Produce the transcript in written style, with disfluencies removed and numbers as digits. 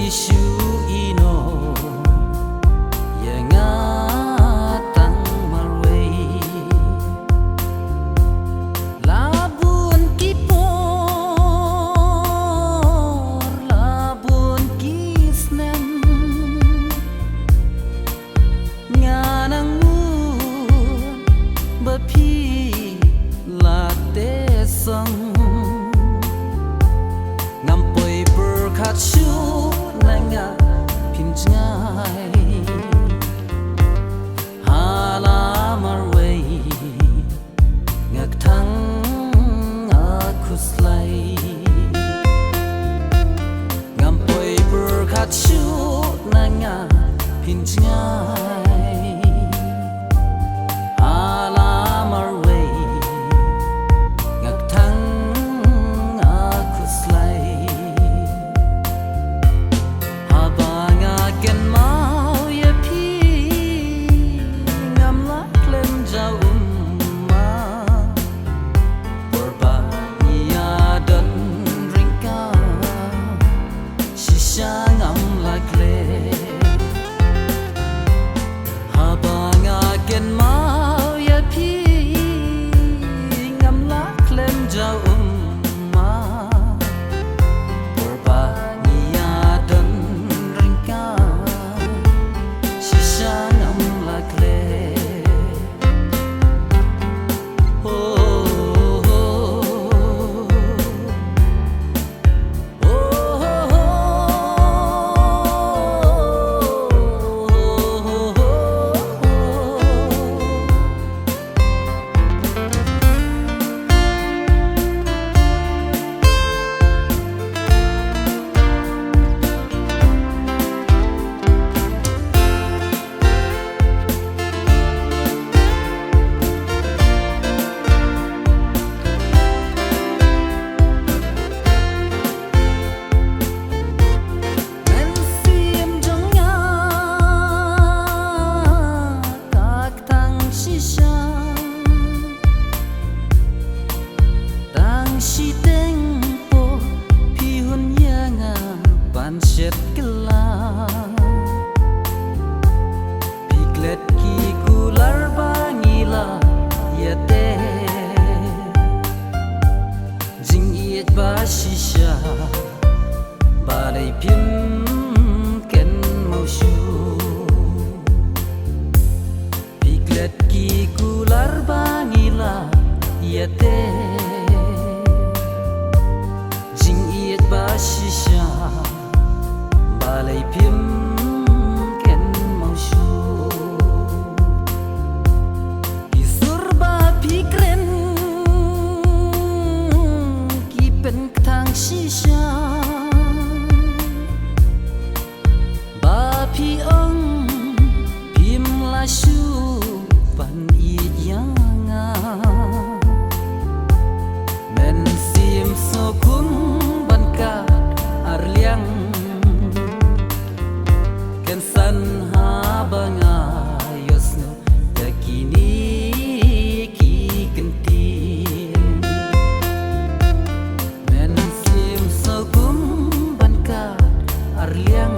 isu ino yenga tang marway labun kipor labun kisnem nganang mu bapi la te sang ngampoi berkat shu nanga pinjai halamar way ngak thang aku slay ngampoi berkat shu nanga pinjai halamar way ngak thang aku slay habanga ken mau ya pi ngam la klem jau ma porba ya dan ringka shisha ngam la kle habanga ken mau ya pi ngam la klem jau ma porba ya dan ringka shisha ngam la kle oh si tempo pihun yanga pancet kela piklet ki kular bangila yate jing iet ba shisha balai pim ken mau shu piklet ki kular bangila yate ba shisha balai pim ken mau shu isur ba pikren ki pen thang shisha ba pi ong pim la shu pan i yanga men sim so kum arliang ken san habanga yosno yakini ki kenti men sim so kum banka arliang